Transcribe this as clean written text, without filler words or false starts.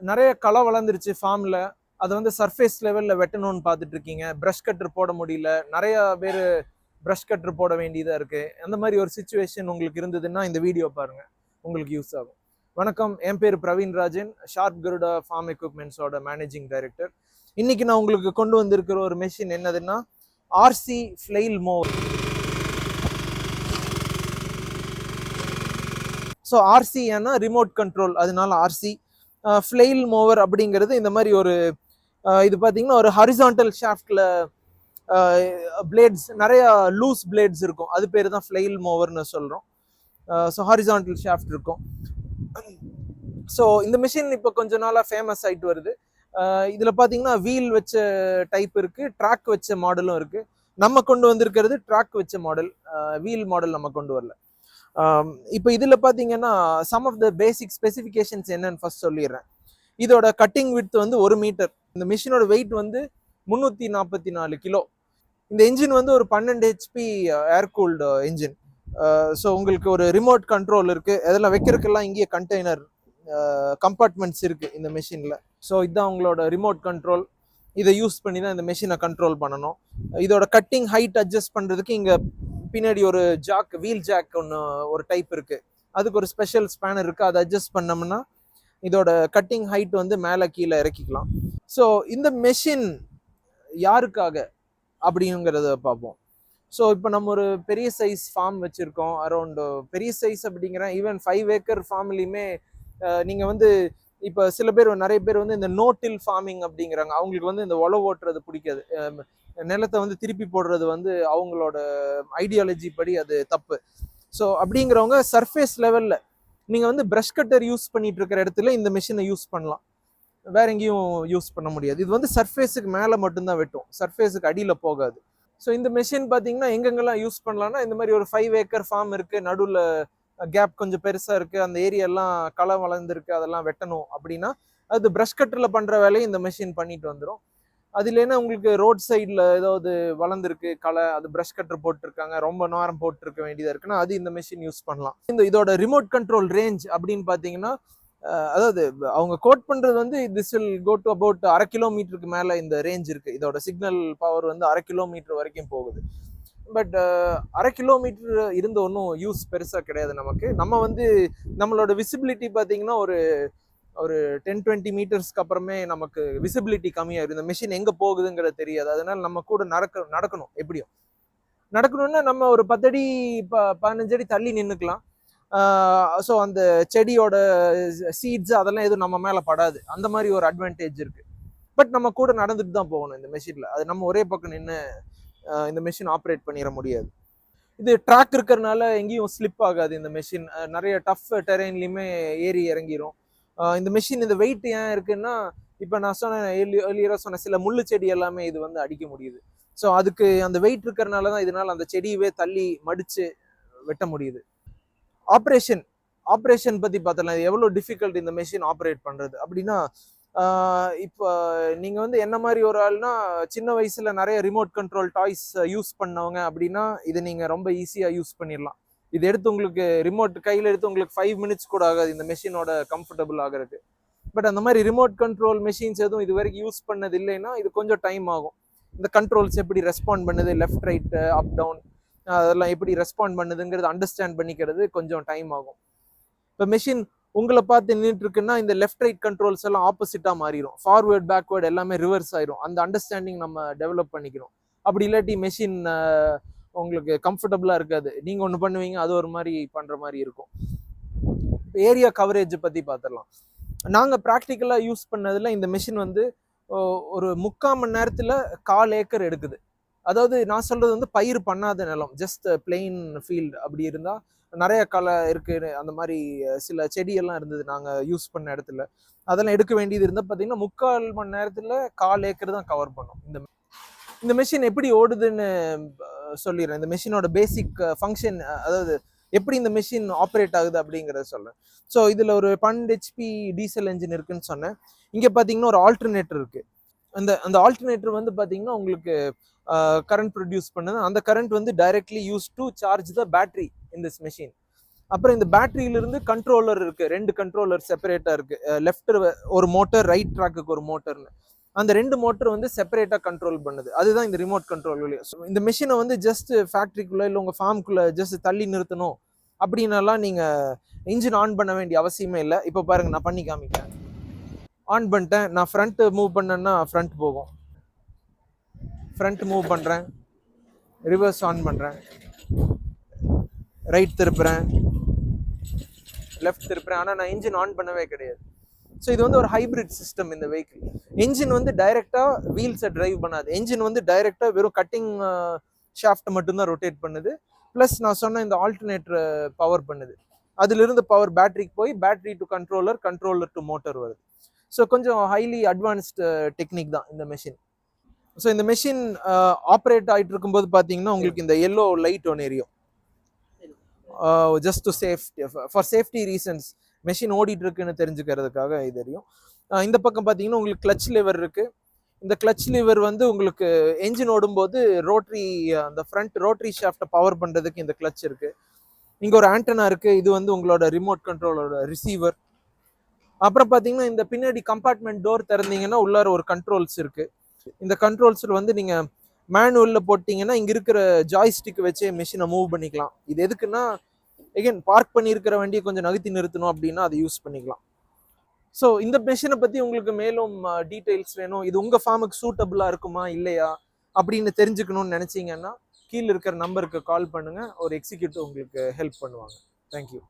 நிறைய களை வளர்ந்துருச்சு ஃபார்ம்ல. அதை வந்து சர்ஃபேஸ் லெவல்ல வெட்டணும்னு பார்த்துட்டு இருக்கீங்க. ப்ரஷ் கட்டர் போட முடியல. நிறைய பேர் ப்ரஷ் கட்டர் போட வேண்டியதா இருக்கு. அந்த மாதிரி ஒரு சுச்சுவேஷன் உங்களுக்கு இருந்ததுன்னா இந்த வீடியோ பாருங்க, உங்களுக்கு யூஸ் ஆகும். வணக்கம், என் பேர் பிரவீன் ராஜன், ஷார்ப் கருடா ஃபார்ம் எக்யூப்மெண்ட்ஸோட மேனேஜிங் டைரக்டர். இன்னைக்கு நான் உங்களுக்கு கொண்டு வந்திருக்கிற ஒரு மெஷின் என்னதுன்னா RC flail mower. So RC ஏன்னா ரிமோட் கண்ட்ரோல், அதனால ஆர்சி. ஃப்ளைல் மோவர் அப்படிங்கிறது இந்த மாதிரி ஒரு இது பார்த்தீங்கன்னா ஒரு ஹரிசான்டல் ஷாஃப்ட்ல பிளேட்ஸ், நிறைய லூஸ் பிளேட்ஸ் இருக்கும், அது பேர் தான் ஃப்ளைல் மோவர்னு சொல்கிறோம். ஸோ ஹரிசான்டல் ஷாஃப்ட் இருக்கும். ஸோ இந்த மிஷின் இப்போ கொஞ்ச நாளாக ஃபேமஸ் ஆகிட்டு வருது. இதில் பார்த்தீங்கன்னா வீல் வச்ச டைப் இருக்குது, ட்ராக் வச்ச மாடலும் இருக்குது. நம்ம கொண்டு வந்திருக்கிறது ட்ராக் வச்ச மாடல், வீல் மாடல் நம்ம கொண்டு வரல. இப்போ இதில் பார்த்தீங்கன்னா some of the basic specifications என்னன்னு ஃபர்ஸ்ட் சொல்லிடுறேன். இதோட கட்டிங் விட்த் வந்து 1 மீட்டர். இந்த மிஷினோட வெயிட் வந்து 344 கிலோ. இந்த என்ஜின் வந்து ஒரு 12 ஹெச்பி ஏர் கூல்டு என்ஜின். ஸோ உங்களுக்கு ஒரு ரிமோட் கண்ட்ரோல் இருக்குது. அதெல்லாம் வைக்கிறதுக்கெல்லாம் இங்கேயே கண்டெய்னர் கம்பார்ட்மெண்ட்ஸ் இருக்குது இந்த மிஷினில். ஸோ இதுதான் உங்களோட ரிமோட் கண்ட்ரோல். இதை யூஸ் பண்ணி தான் இந்த மிஷினை கண்ட்ரோல் பண்ணணும். இதோட கட்டிங் ஹைட் அட்ஜஸ்ட் பண்ணுறதுக்கு இங்கே பின்னாடி ஒரு ஜாக், வீல் ஜாக் ஒன்று ஒரு டைப் இருக்குது. அதுக்கு ஒரு ஸ்பெஷல் ஸ்பேனர் இருக்குது. அதை அட்ஜஸ்ட் பண்ணோம்னா இதோட கட்டிங் ஹைட் வந்து மேலே கீழே இறக்கிக்கலாம். ஸோ இந்த மெஷின் யாருக்காக அப்படிங்கிறத பார்ப்போம். ஸோ இப்போ நம்ம ஒரு பெரிய சைஸ் ஃபார்ம் வச்சுருக்கோம். அரௌண்ட் பெரிய சைஸ் அப்படிங்கிறேன், ஈவன் 5 ஏக்கர் ஃபார்ம்லேயுமே நீங்கள் வந்து இப்போ சில பேர், நிறைய பேர் வந்து இந்த நோட்டில் ஃபார்மிங் அப்படிங்கிறாங்க. அவங்களுக்கு வந்து இந்த உழவு ஓட்டுறது பிடிக்காது, நிலத்தை வந்து திருப்பி போடுறது வந்து அவங்களோட ஐடியாலஜி படி அது தப்பு. ஸோ அப்படிங்கிறவங்க சர்ஃபேஸ் லெவலில் நீங்கள் வந்து ப்ரஷ் கட்டர் யூஸ் பண்ணிட்டு இருக்கிற இடத்துல இந்த மிஷினை யூஸ் பண்ணலாம், வேற எங்கேயும் யூஸ் பண்ண முடியாது. இது வந்து சர்ஃபேஸுக்கு மேலே மட்டும்தான் வெட்டும், சர்ஃபேஸுக்கு அடியில் போகாது. ஸோ இந்த மிஷின் பார்த்தீங்கன்னா எங்கெங்கெல்லாம் யூஸ் பண்ணலாம்னா, இந்த மாதிரி ஒரு 5 ஏக்கர் ஃபார்ம் இருக்குது, நடுவில் கேப் கொஞ்சம் பெருசாக இருக்குது, அந்த ஏரியாலாம் களை வளர்ந்துருக்கு, அதெல்லாம் வெட்டணும் அப்படின்னா அது ப்ரஷ் கட்டரில் பண்ணுற வேலையை இந்த மிஷின் பண்ணிட்டு வந்துடும். அது இல்லைன்னா உங்களுக்கு ரோட் சைடில் ஏதாவது வளர்ந்துருக்கு களை, அது ப்ரஷ் கட்டர் போட்டிருக்காங்க, ரொம்ப நேரம் போட்டிருக்க வேண்டியதாக இருக்குன்னா அது இந்த மிஷின் யூஸ் பண்ணலாம். இதோட ரிமோட் கண்ட்ரோல் ரேஞ்ச் அப்படின்னு பார்த்தீங்கன்னா, அதாவது அவங்க கோட் பண்ணுறது வந்து this will go to about 1/2 கிலோமீட்டருக்கு மேலே இந்த ரேஞ்ச் இருக்குது. இதோட சிக்னல் பவர் வந்து 1/2 கிலோமீட்டர் வரைக்கும் போகுது. பட் 1/2 கிலோமீட்டர் இருந்த ஒன்றும் யூஸ் பெருசாக கிடையாது நமக்கு. நம்ம வந்து நம்மளோட விசிபிலிட்டி பார்த்தீங்கன்னா ஒரு 10-20 மீட்டர்ஸ்க்கு அப்புறமே நமக்கு விசிபிலிட்டி கம்மியாயிரும். இந்த மிஷின் எங்கே போகுதுங்கிறது தெரியாது. அதனால நம்ம கூட நடக்கணும். எப்படியும் நடக்கணும்னா நம்ம ஒரு 10 அடி 15 அடி தள்ளி நின்றுக்கலாம். ஸோ அந்த செடியோட சீட்ஸ் அதெல்லாம் எதுவும் நம்ம மேலே படாது. அந்த மாதிரி ஒரு அட்வான்டேஜ் இருக்கு. பட் நம்ம கூட நடந்துட்டு தான் போகணும் இந்த மிஷினில். அது நம்ம ஒரே பக்கம் நின்று இந்த மிஷின் ஆப்ரேட் பண்ணிட முடியாது. இது ட்ராக் இருக்கிறதுனால எங்கேயும் ஸ்லிப் ஆகாது. இந்த மிஷின் நிறைய டஃப் டெரெயின்லையுமே ஏறி இறங்கிரும். இந்த மிஷின் இந்த வெயிட் ஏன் இருக்குன்னா, இப்போ நான் ஏர்லியராக சொன்ன சில முள்ளு செடி எல்லாமே இது வந்து அடிக்க முடியுது. ஸோ அதுக்கு அந்த வெயிட் இருக்கிறதுனால தான் இதனால் அந்த செடியவே தள்ளி மடித்து வெட்ட முடியுது. ஆப்ரேஷன் பற்றி பார்த்தலாம், எவ்வளோ டிஃபிகல்ட் இந்த மிஷின் ஆப்ரேட் பண்ணுறது அப்படின்னா, இப்போ நீங்கள் வந்து என்ன மாதிரி ஒரு ஆள்னா சின்ன வயசில் நிறைய ரிமோட் கண்ட்ரோல் டாய்ஸ் யூஸ் பண்ணவங்க அப்படின்னா இதை நீங்கள் ரொம்ப ஈஸியாக யூஸ் பண்ணிடலாம். இது எடுத்து உங்களுக்கு ரிமோட் கையில் எடுத்து உங்களுக்கு 5 மினிட்ஸ் கூட ஆகாது இந்த மெஷினோட கம்ஃபர்டபுள் ஆகிறதுக்கு. பட் அந்த மாதிரி ரிமோட் கண்ட்ரோல் மெஷின்ஸ் எதுவும் இது வரைக்கும் யூஸ் பண்ணது இல்லைன்னா இது கொஞ்சம் டைம் ஆகும். இந்த கண்ட்ரோல்ஸ் எப்படி ரெஸ்பாண்ட் பண்ணுது, லெஃப்ட் ரைட் அப் டவுன் அதெல்லாம் எப்படி ரெஸ்பாண்ட் பண்ணுதுங்கிறது அண்டர்ஸ்டாண்ட் பண்ணிக்கிறது கொஞ்சம் டைம் ஆகும். இப்போ மெஷின் உங்களை பார்த்து நின்றுட்டு இருக்குன்னா இந்த லெஃப்ட் ரைட் கண்ட்ரோல்ஸ் எல்லாம் ஆப்போசிட்டாக மாறிடும், ஃபார்வேர்ட் பேக்வேர்டு எல்லாமே ரிவர்ஸ் ஆயிரும். அந்த அண்டர்ஸ்டாண்டிங் நம்ம டெவலப் பண்ணிக்கிறோம். அப்படி இல்லாட்டி மெஷின் உங்களுக்கு கம்ஃபர்டபுளாக இருக்காது. நீங்கள் ஒன்று பண்ணுவீங்க, அது ஒரு மாதிரி பண்ணுற மாதிரி இருக்கும். ஏரியா கவரேஜ் பற்றி பார்த்துடலாம். நாங்கள் ப்ராக்டிக்கலாக யூஸ் பண்ணதில் இந்த மிஷின் வந்து ஒரு 3/4 மணி நேரத்தில் 1/4 ஏக்கர் எடுக்குது. அதாவது நான் சொல்கிறது வந்து பயிர் பண்ணாத நிலம், ஜஸ்ட் பிளெயின் ஃபீல்டு. அப்படி இருந்தால் நிறைய களை இருக்குது, அந்த மாதிரி சில செடியெல்லாம் இருந்தது நாங்கள் யூஸ் பண்ண இடத்துல, அதெல்லாம் எடுக்க வேண்டியது இருந்தால் பார்த்தீங்கன்னா 3/4 மணி நேரத்தில் 1/4 ஏக்கர் தான் கவர் பண்ணும். இந்த மிஷின் எப்படி ஓடுதுன்னு சொல்லிடுறேன். இந்த மிஷினோட பேசிக் ஃபங்க்ஷன், அதாவது எப்படி இந்த மிஷின் ஆப்ரேட் ஆகுது அப்படிங்கிறத சொல்கிறேன். ஸோ இதில் ஒரு 12 ஹெச்பி டீசல் என்ஜின் இருக்குன்னு சொன்னேன். இங்கே பார்த்தீங்கன்னா ஒரு ஆல்டர்னேட்டர் இருக்குது. அந்த ஆல்டர்னேட்டர் வந்து பார்த்தீங்கன்னா உங்களுக்கு கரண்ட் ப்ரொடியூஸ் பண்ணுது. அந்த கரண்ட் வந்து directly use to charge the battery in this machine. அப்புறம் இந்த பேட்டரியிலிருந்து கண்ட்ரோலர் இருக்கு, 2 கண்ட்ரோலர் செப்பரேட்டா இருக்கு. லெஃப்ட் ஒரு மோட்டர், ரைட் ட்ராக்குக்கு ஒரு மோட்டர்னு. அந்த 2 மோட்டர் வந்து செப்பரேட்டா கண்ட்ரோல் பண்ணுது. அதுதான் இந்த ரிமோட் கண்ட்ரோல் வழி. இந்த மிஷினை வந்து ஜஸ்ட் ஃபேக்டரிக்குள்ள இல்லை உங்க ஃபார்முக்குள்ள ஜஸ்ட் தள்ளி நிறுத்தணும் அப்படின்னலாம் நீங்க இன்ஜின் ஆன் பண்ண வேண்டிய அவசியமே இல்லை. இப்போ பாருங்க, நான் பண்ணி காமிக்கிறேன். ஆன் பண்ணிட்டேன். நான் ஃப்ரண்ட் மூவ் பண்ணேன்னா ஃப்ரண்ட் போகும். ஃப்ரண்ட் மூவ் பண்றேன், ரிவர்ஸ் ஆன் பண்றேன், ரைட் திருப்புறேன், லெஃப்ட் திருப்புறேன். ஆனால் நான் இன்ஜின் ஆன் பண்ணவே கிடையாது. ஸோ இது வந்து ஒரு ஹைபிரிட் சிஸ்டம் இந்த வெஹிக்கிள். என்ஜின் வந்து டைரக்டா வீல்ஸை டிரைவ் பண்ணாது. என்ஜின் வந்து டைரக்டா வெறும் கட்டிங் ஷாஃப்ட் மட்டும்தான் ரொட்டேட் பண்ணுது. ப்ளஸ் நான் சொன்ன இந்த ஆல்டர்னேட்டர் பவர் பண்ணுது. அதிலிருந்து பவர் பேட்டரிக்கு போய் battery to controller, controller to motor வருது. ஸோ கொஞ்சம் ஹைலி அட்வான்ஸ்டு டெக்னிக் தான் இந்த மெஷின். ஸோ இந்த மெஷின் ஆப்ரேட் ஆகிட்டு இருக்கும்போது பார்த்தீங்கன்னா உங்களுக்கு இந்த எல்லோ லைட் ஒன்று எரியும். Just to safety, for safety reasons, machine ஓடிட்டு இருக்குன்னு தெரிஞ்சுக்கிறதுக்காக இது தெரியும். இந்த பக்கம் பார்த்தீங்கன்னா உங்களுக்கு கிளச் லிவர் இருக்கு. இந்த கிளச் லிவர் வந்து உங்களுக்கு என்ஜின் ஓடும்போது ரோட்டரி, அந்த ஃப்ரண்ட் ரோட்டரி ஷாஃப்டை பவர் பண்ணுறதுக்கு இந்த கிளச் இருக்கு. இங்கே ஒரு ஆண்டனா இருக்கு. இது வந்து உங்களோட ரிமோட் கண்ட்ரோலோட ரிசீவர். அப்புறம் பார்த்தீங்கன்னா இந்த பின்னாடி கம்பார்ட்மெண்ட் டோர் திறந்தீங்கன்னா உள்ளார ஒரு கண்ட்ரோல்ஸ் இருக்கு. இந்த கண்ட்ரோல்ஸில் வந்து நீங்கள் மேனுவலில் போட்டிங்கன்னா இங்கே இருக்கிற ஜாய்ஸ்டிக் வச்சே மிஷினை மூவ் பண்ணிக்கலாம். இது எதுக்குன்னா எகைன் பார்க் பண்ணியிருக்கிற வண்டியை கொஞ்சம் நகர்த்தி நிறுத்தணும் அப்படின்னா அதை யூஸ் பண்ணிக்கலாம். ஸோ இந்த மிஷினை பற்றி உங்களுக்கு மேலும் டீட்டெயில்ஸ் வேணும், இது உங்கள் ஃபார்முக்கு சூட்டபுளாக இருக்குமா இல்லையா அப்படின்னு தெரிஞ்சுக்கணும்னு நினச்சிங்கன்னா கீழே இருக்கிற நம்பருக்கு கால் பண்ணுங்கள். ஒரு எக்ஸிக்யூட்டிவ் உங்களுக்கு ஹெல்ப் பண்ணுவாங்க. தேங்க்யூ.